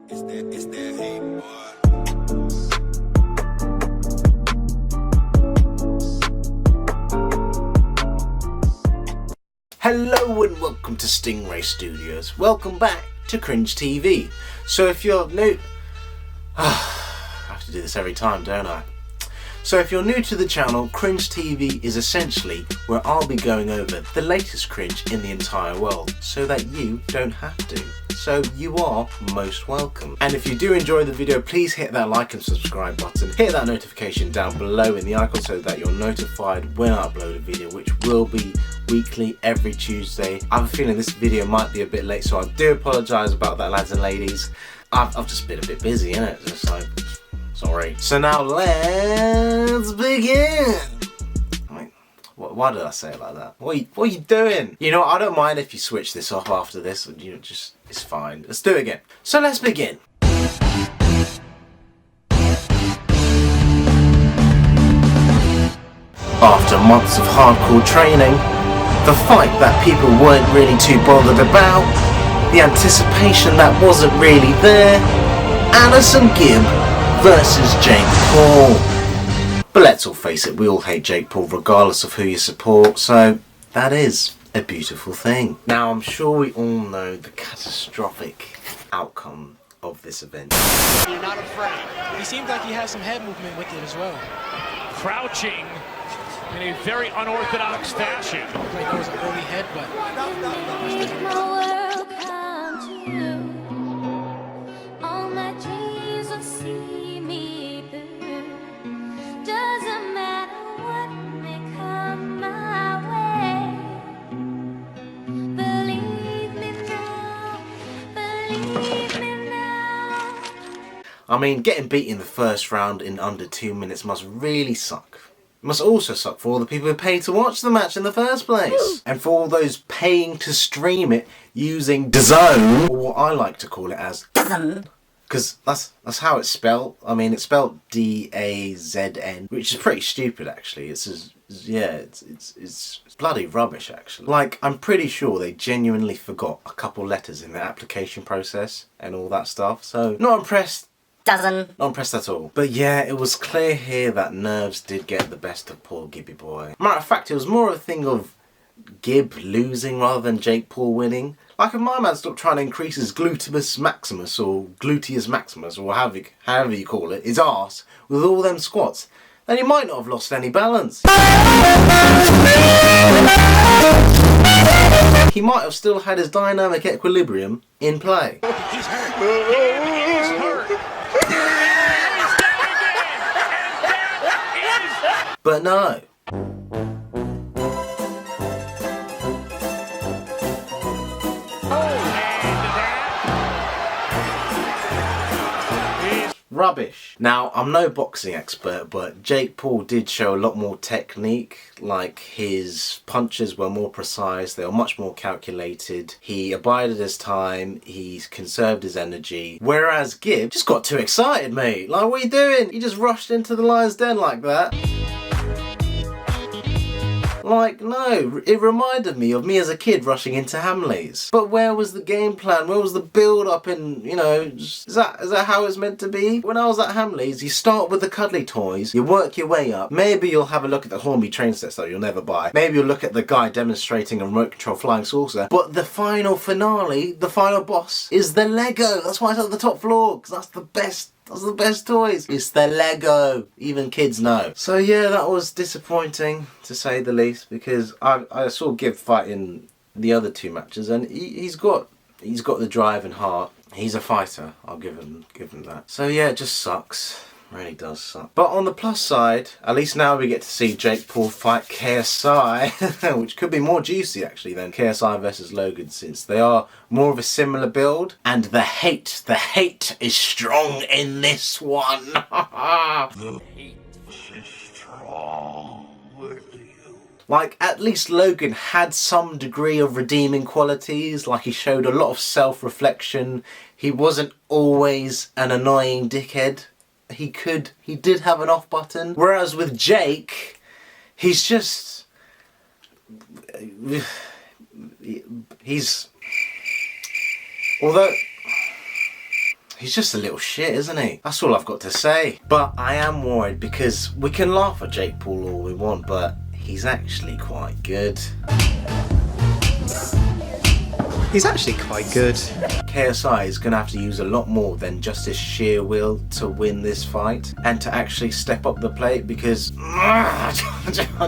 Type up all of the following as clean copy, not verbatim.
It's that hate, boy. Hello and welcome to Stingray Studios. Welcome back to CringeTV. So if you're new... I have to do this every time, don't I? So if you're new to the channel, CringeTV is essentially where I'll be going over the latest cringe in the entire world so that you don't have to. So you are most welcome. And if you do enjoy the video, please hit that like and subscribe button. Hit that notification down below in the icon so that you're notified when I upload a video, which will be weekly every Tuesday. I have a feeling this video might be a bit late, so I do apologise about that, lads and ladies. I've just been a bit busy, innit? Just like, sorry. So now let's begin. Why did I say it like that? What are you doing? You know, I don't mind if you switch this off after this. You know, just, it's fine. Let's do it again. So let's begin. After months of hardcore training, the fight that people weren't really too bothered about, the anticipation that wasn't really there, Alison Gibb versus Jake Paul. But let's all face it, we all hate Jake Paul regardless of who you support, so that is a beautiful thing. Now I'm sure we all know the catastrophic outcome of this event. You're not afraid. He seems like he has some head movement with it as well. Crouching in a very unorthodox fashion. Like that was an early headbutt. I mean, getting beat in the first round in under 2 minutes must really suck. It must also suck for all the people who pay to watch the match in the first place. And for all those paying to stream it using DAZN, or what I like to call it as DAZN, because that's how it's spelled. I mean, it's spelled D-A-Z-N, which is pretty stupid actually. It's bloody rubbish actually. Like, I'm pretty sure they genuinely forgot a couple letters in their application process and all that stuff. So, not impressed. Not impressed at all. But yeah, it was clear here that nerves did get the best of poor Gibby boy. Matter of fact, it was more a thing of Gibb losing rather than Jake Paul winning. Like, if my man stopped trying to increase his gluteus maximus or gluteus maximus or however you call it, his arse, with all them squats, then he might not have lost any balance. He might have still had his dynamic equilibrium in play. He's hurt. He's hurt. He's down again. And that is... But no. Rubbish. Now, I'm no boxing expert, but Jake Paul did show a lot more technique. Like, his punches were more precise, they were much more calculated. He abided his time, he conserved his energy. Whereas Gibb just got too excited, mate. Like, what are you doing? You just rushed into the lion's den like that. Like, no, it reminded me of me as a kid rushing into Hamleys. But where was the game plan? Where was the build up and, you know, is that how it's meant to be? When I was at Hamleys, you start with the cuddly toys, you work your way up. Maybe you'll have a look at the Hornby train sets that you'll never buy. Maybe you'll look at the guy demonstrating a remote control flying saucer. But the final finale, the final boss, is the Lego. That's why it's at the top floor, because that's the best. That's the best toys. It's the Lego. Even kids know. So yeah, that was disappointing to say the least, because I saw Gibb fight in the other two matches, and he's got the drive and heart. He's a fighter. I'll give him that. So yeah, it just sucks. Really does suck. But on the plus side, at least now we get to see Jake Paul fight KSI, which could be more juicy actually than KSI versus Logan, since they are more of a similar build. And the hate is strong in this one. The hate is strong with you. Like, at least Logan had some degree of redeeming qualities. Like, he showed a lot of self-reflection. He wasn't always an annoying dickhead. He did have an off button. Whereas with Jake, he's just... Although... He's just a little shit, isn't he? That's all I've got to say. But I am worried because we can laugh at Jake Paul all we want, but he's actually quite good. He's actually quite good. KSI is going to have to use a lot more than just his sheer will to win this fight and to actually step up the plate because I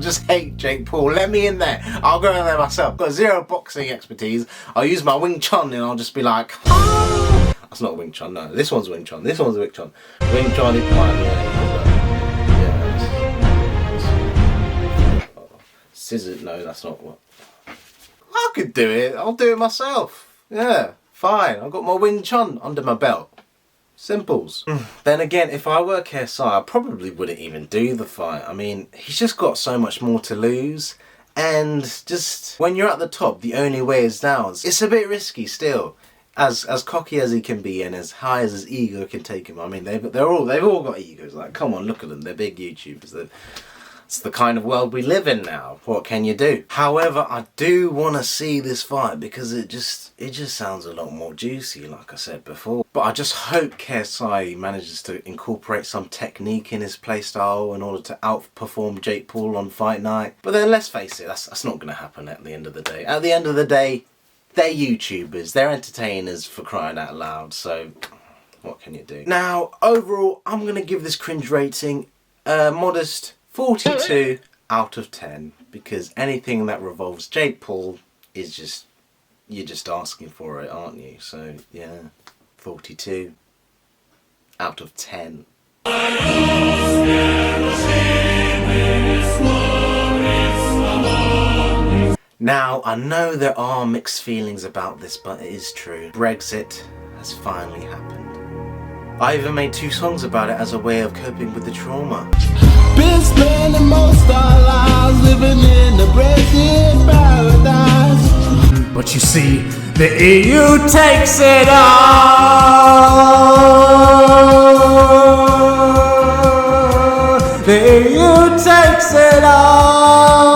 just hate Jake Paul. Let me in there. I'll go in there myself. Got zero boxing expertise. I'll use my Wing Chun and I'll just be like, ah! That's not Wing Chun, no. This one's Wing Chun. This one's Wing Chun. Wing Chun is mine, yeah. Scissors, no, that's not what. I could do it. I'll do it myself. Yeah, fine. I've got my Wing Chun under my belt. Simples. Then again, if I were KSI, I probably wouldn't even do the fight. I mean, he's just got so much more to lose. And just when you're at the top, the only way is down. It's a bit risky still. As cocky as he can be and as high as his ego can take him. I mean, they've all got egos. Like, come on, look at them. They're big YouTubers. It's the kind of world we live in now. What can you do? However, I do want to see this fight because it just sounds a lot more juicy, like I said before. But I just hope KSI manages to incorporate some technique in his playstyle in order to outperform Jake Paul on fight night. But then let's face it, that's not going to happen at the end of the day. At the end of the day, they're YouTubers. They're entertainers, for crying out loud. So what can you do? Now, overall, I'm going to give this cringe rating a modest 42 out of 10 because anything that revolves Jake Paul is just, you're just asking for it, aren't you? So yeah, 42 out of 10. Now, I know there are mixed feelings about this, but it is true. Brexit has finally happened. I even made 2 songs about it as a way of coping with the trauma. Been spending most our lives living in the Brexit paradise. But you see, the EU takes it all. The EU takes it all.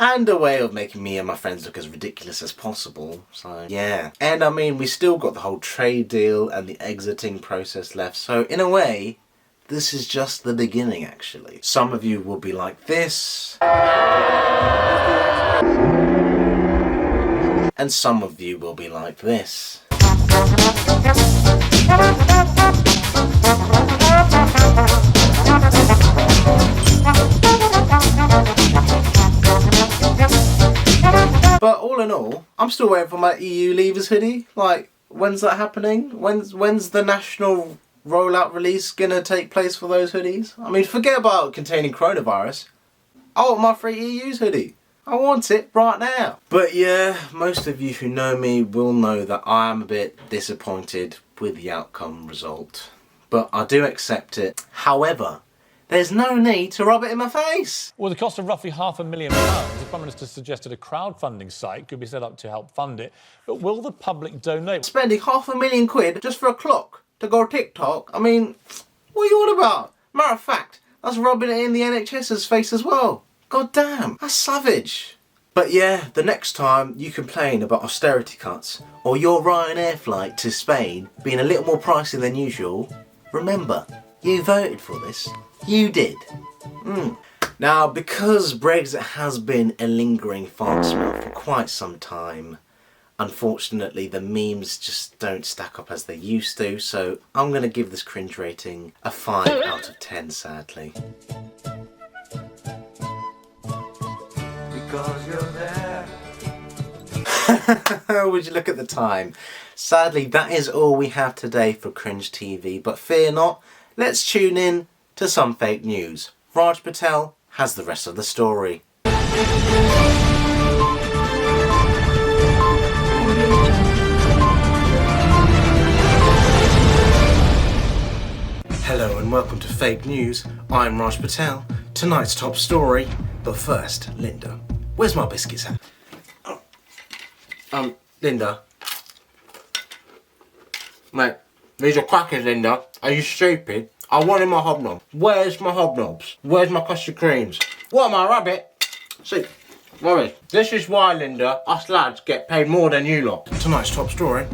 And a way of making me and my friends look as ridiculous as possible. So yeah. And I mean, we still got the whole trade deal and the exiting process left. So in a way, this is just the beginning, actually. Some of you will be like this. And some of you will be like this. But all in all, I'm still waiting for my EU Leavers hoodie. Like, when's that happening? When's the national rollout release gonna take place for those hoodies? I mean, forget about containing coronavirus. I want my free EU's hoodie. I want it right now. But yeah, most of you who know me will know that I am a bit disappointed with the outcome result. But I do accept it. However, there's no need to rub it in my face. With the cost of roughly £500,000, the Prime Minister suggested a crowdfunding site could be set up to help fund it. But will the public donate? Spending £500,000 just for a clock to go TikTok? I mean, what are you on about? Matter of fact, that's rubbing it in the NHS's face as well. God damn, that's savage. But yeah, the next time you complain about austerity cuts or your Ryanair flight to Spain being a little more pricey than usual, remember, you voted for this. You did. Now, because Brexit has been a lingering fart smell for quite some time, unfortunately the memes just don't stack up as they used to, so I'm going to give this cringe rating a 5 out of 10, sadly. Because you're there. Would you look at the time? Sadly, that is all we have today for Cringe TV, but fear not, let's tune in to some fake news. Raj Patel has the rest of the story. Hello and welcome to Fake News. I'm Raj Patel. Tonight's top story. But first, Linda, where's my biscuits at? Linda. Mate, these are crackers, Linda. Are you stupid? I wanted my hobnob. Where's my hobnobs? Where's my custard creams? What am I, a rabbit? See, rubbish. This is why, Linda, us lads get paid more than you lot. Tonight's top story.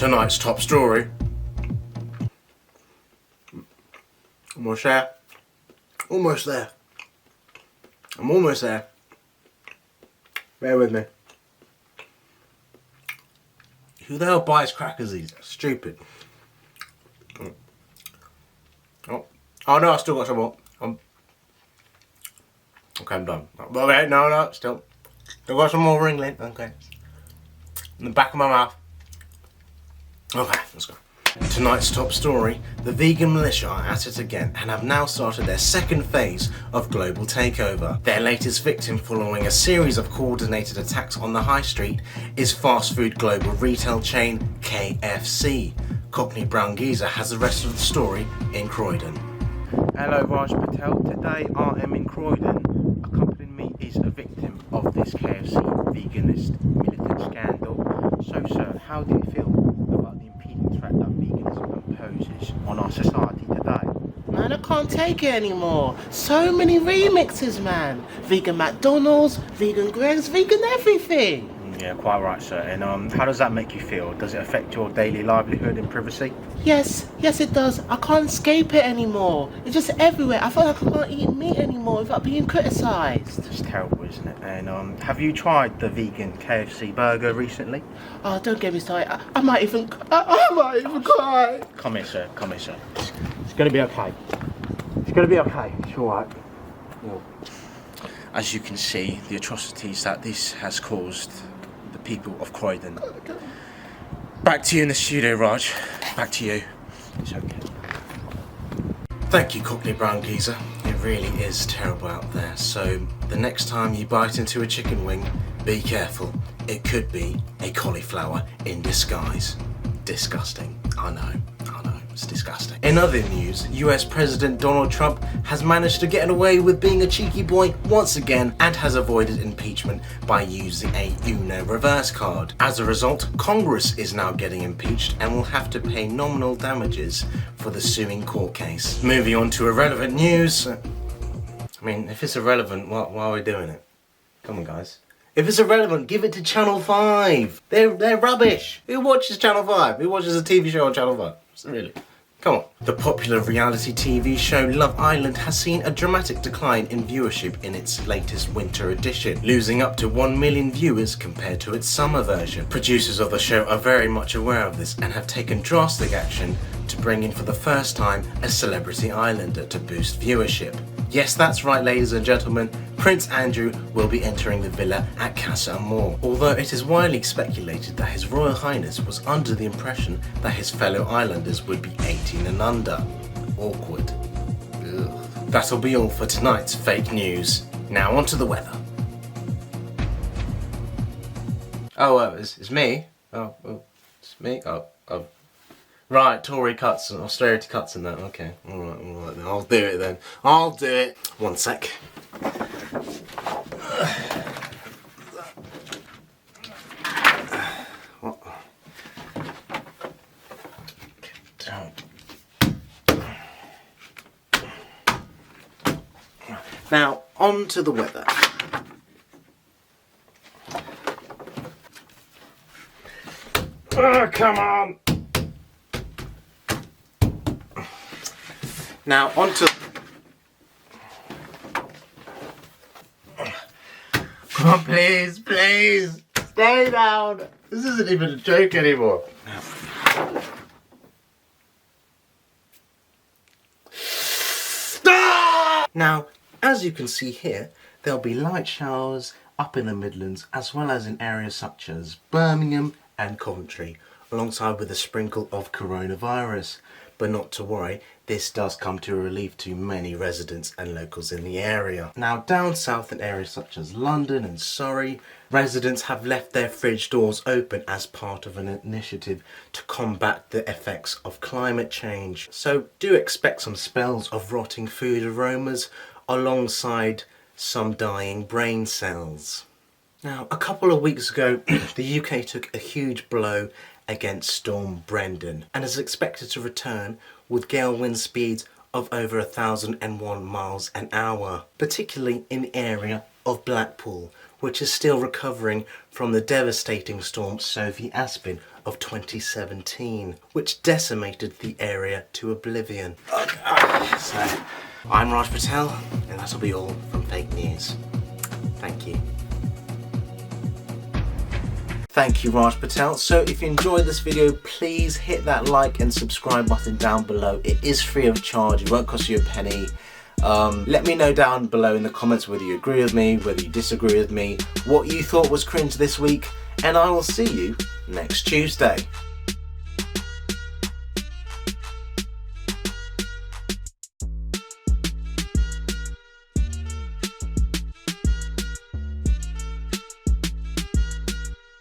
tonight's top story. Almost there. Almost there. I'm almost there. Bear with me. Who the hell buys crackers these? Stupid. Oh no, I still got some more. Okay, I'm done. Okay, no, still got some more ringling. Okay. In the back of my mouth. Okay, let's go. Tonight's top story, the vegan militia are at it again and have now started their second phase of global takeover. Their latest victim following a series of coordinated attacks on the high street is fast food global retail chain KFC. Cockney Brown Geezer has the rest of the story in Croydon. Hello, Raj Patel. Today I am in Croydon. Accompanying me is a victim of this KFC veganist militant scandal. So, sir, how do you feel about the impeding threat that veganism imposes on our society today? Man, I can't take it anymore. So many remixes, man. Vegan McDonald's, vegan Greg's, vegan everything. Yeah, quite right, sir. And how does that make you feel? Does it affect your daily livelihood and privacy? Yes, it does. I can't escape it anymore. It's just everywhere. I feel like I can't eat meat anymore without being criticised. It's terrible, isn't it? And have you tried the vegan KFC burger recently? Oh, don't get me started. I might even cry. Come here, sir. Come here, sir. It's going to be okay. It's going to be okay. It's all right. As you can see, the atrocities that this has caused the people of Croydon. Back to you in the studio, Raj. Back to you. It's okay. Thank you, Cockney Brown Geezer. It really is terrible out there. So the next time you bite into a chicken wing, be careful. It could be a cauliflower in disguise. Disgusting. I know. It's disgusting. In other news, US President Donald Trump has managed to get away with being a cheeky boy once again and has avoided impeachment by using a Uno reverse card. As a result, Congress is now getting impeached and will have to pay nominal damages for the suing court case. Moving on to irrelevant news. I mean, if it's irrelevant, why are we doing it? Come on, guys. If it's irrelevant, give it to Channel 5. They're rubbish. Who watches Channel 5? Who watches a TV show on Channel 5? Really? Come on. The popular reality TV show Love Island has seen a dramatic decline in viewership in its latest winter edition, losing up to 1 million viewers compared to its summer version. Producers of the show are very much aware of this and have taken drastic action to bring in for the first time a celebrity islander to boost viewership. Yes, that's right, ladies and gentlemen, Prince Andrew will be entering the villa at Casa Amor, although it is widely speculated that His Royal Highness was under the impression that his fellow islanders would be 18 and under. Awkward. Ugh. That'll be all for tonight's fake news. Now on to the weather. Oh, it's me? Oh, it's me? Oh. Right, Tory cuts and austerity cuts and that. Okay, alright then. I'll do it then. I'll do it. One sec. What? Now, on to the weather. Oh, come on! Now, on to... Come on, please, please! Stay down! This isn't even a joke anymore. Now, as you can see here, there'll be light showers up in the Midlands as well as in areas such as Birmingham and Coventry, alongside with a sprinkle of coronavirus. But not to worry, this does come to a relief to many residents and locals in the area. Now down south in areas such as London and Surrey, residents have left their fridge doors open as part of an initiative to combat the effects of climate change. So do expect some spells of rotting food aromas alongside some dying brain cells. Now, a couple of weeks ago, the UK took a huge blow against Storm Brendan and is expected to return with gale wind speeds of over 1,001 miles an hour, particularly in the area of Blackpool, which is still recovering from the devastating storm Sophie Aspin of 2017, which decimated the area to oblivion. So, I'm Raj Patel, and that'll be all from Fake News. Thank you. Thank you, Raj Patel. So if you enjoyed this video, please hit that like and subscribe button down below. It is free of charge, it won't cost you a penny. Let me know down below in the comments whether you agree with me, whether you disagree with me, what you thought was cringe this week, and I will see you next Tuesday.